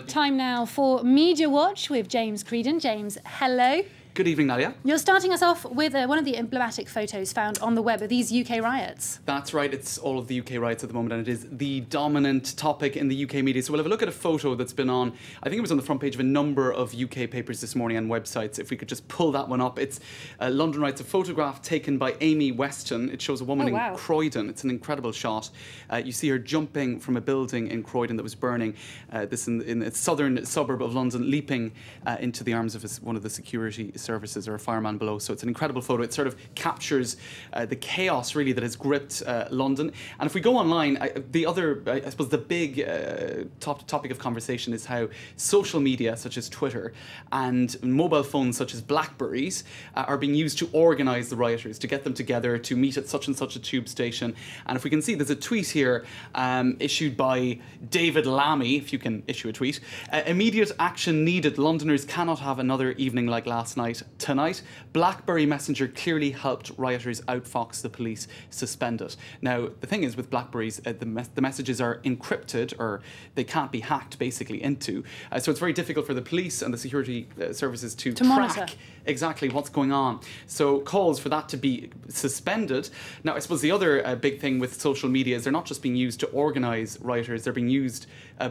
Time now for Media Watch with James Creedon. James, hello. Good evening, Nadia. You're starting us off with one of the emblematic photos found on the web of these UK riots. That's right, it's all of the UK riots at the moment, and it is the dominant topic in the UK media. So we'll have a look at a photo that's been on, I think it was on the front page of a number of UK papers this morning and websites. If we could just pull that one up. It's London riots, a photograph taken by Amy Weston. It shows a woman in Croydon. It's an incredible shot. You see her jumping from a building in Croydon that was burning. This in a southern suburb of London, leaping into the arms of one of the security services or a fireman below. So it's an incredible photo. It sort of captures the chaos really that has gripped London. And if we go online, I suppose the big topic of conversation is how social media such as Twitter and mobile phones such as Blackberries are being used to organise the rioters, to get them together, to meet at such and such a tube station. And if we can see, there's a tweet here issued by David Lammy, if you can issue a tweet. Immediate action needed. Londoners cannot have another evening like last night. Tonight, BlackBerry Messenger clearly helped rioters outfox the police, suspend it. Now, the thing is with Blackberries, the messages are encrypted, or they can't be hacked basically into. So it's very difficult for the police and the security services to track monitor exactly what's going on. So calls for that to be suspended. Now, I suppose the other big thing with social media is they're not just being used to organise rioters, they're being used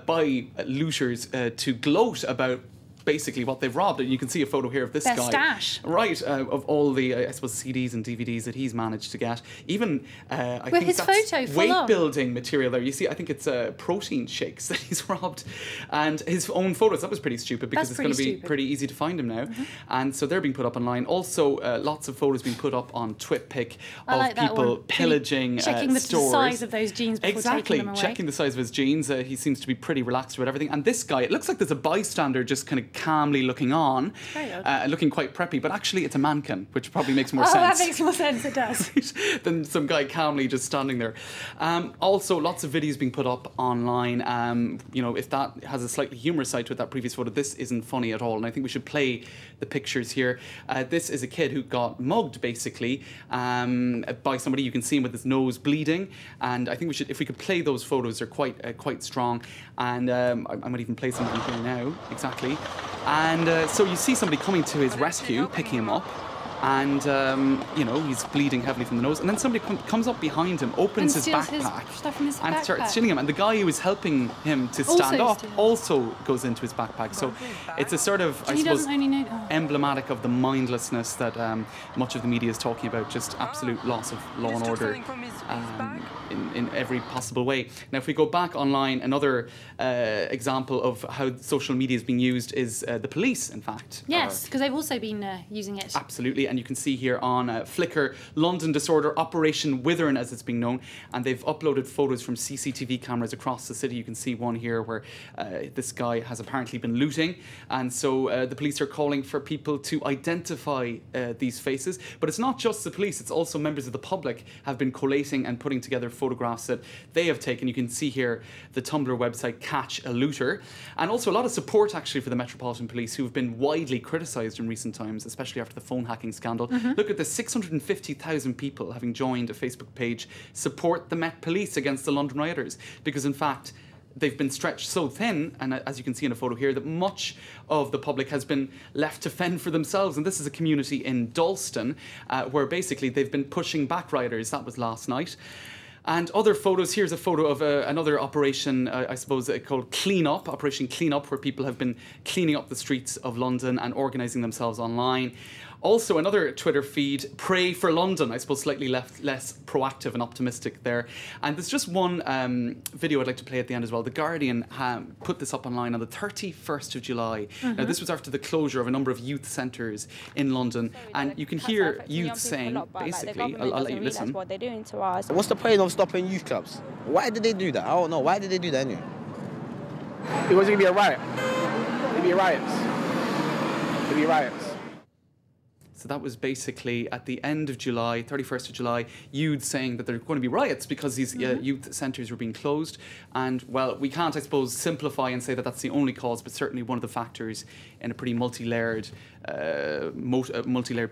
by looters to gloat about basically what they've robbed. And you can see a photo here of this guy. Stash. Right, of all the, I suppose, CDs and DVDs that he's managed to get. Even, I with think his that's photo weight-building material there. You see, I think it's protein shakes that he's robbed. And his own photos, that was pretty stupid because it's going to be pretty easy to find him now. And so they're being put up online. Also, lots of photos being put up on TwitPic of people pillaging checking the stores. size of those jeans before taking them away. Checking the size of his jeans. He seems to be pretty relaxed about everything. And this guy, it looks like there's a bystander just kind of calmly looking on, looking quite preppy, but actually it's a mannequin, which probably makes more sense. Oh, that makes more sense, it does. Than some guy calmly just standing there. Also, lots of videos being put up online. You know, if that has a slightly humorous side to it, that previous photo, this isn't funny at all, and I think we should play the pictures here. This is a kid who got mugged, basically, by somebody. You can see him with his nose bleeding, and I think we should, if we could play those photos, they're quite strong, and I might even play some of them here now, exactly. And so you see somebody coming to his rescue, picking him up, and you know, he's bleeding heavily from the nose, and then somebody comes up behind him, opens his backpack and starts stealing him, and the guy who was helping him to stand up also goes into his backpack. So it's a sort of, I suppose, emblematic of the mindlessness that much of the media is talking about, just absolute loss of law and order in every possible way. Now, if we go back online, another example of how social media is being used is the police, in fact. Yes, because they've also been using it. Absolutely, and you can see here on Flickr, London Disorder, Operation Withern as it's being known, and they've uploaded photos from CCTV cameras across the city. You can see one here where this guy has apparently been looting, and so the police are calling for people to identify these faces. But it's not just the police, it's also members of the public have been collating and putting together photographs that they have taken. You can see here the Tumblr website Catch a Looter, and also a lot of support actually for the Metropolitan Police, who have been widely criticised in recent times, especially after the phone hacking scandal. Look at the 650,000 people having joined a Facebook page support the Met Police against the London rioters, because in fact they've been stretched so thin, and as you can see in a photo here, that much of the public has been left to fend for themselves. And this is a community in Dalston where basically they've been pushing back rioters. That was last night. And other photos, here's a photo of another operation, I suppose, called Clean Up, Operation Clean Up, where people have been cleaning up the streets of London and organising themselves online. Also, another Twitter feed, Pray for London, I suppose slightly less proactive and optimistic there. And there's just one video I'd like to play at the end as well. The Guardian put this up online on the 31st of July. Now, this was after the closure of a number of youth centres in London. And you can hear youth saying, basically, I'll let you listen. What they're doing to us. What's the point of stopping youth clubs? Why did they do that? I don't know. Why did they do that anyway? It wasn't going to be a riot. It'd be riots. It'd be riots. So that was basically at the end of July, 31st of July, youths saying that there are going to be riots because these youth centres were being closed. And, well, we can't, I suppose, simplify and say that that's the only cause, but certainly one of the factors in a pretty multi-layered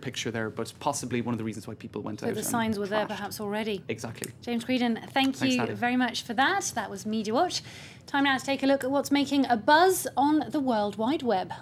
picture there, but possibly one of the reasons why people went out. So the signs were there perhaps already. Exactly. James Creedon, thank you very much for that. That was Media Watch. Time now to take a look at what's making a buzz on the World Wide Web.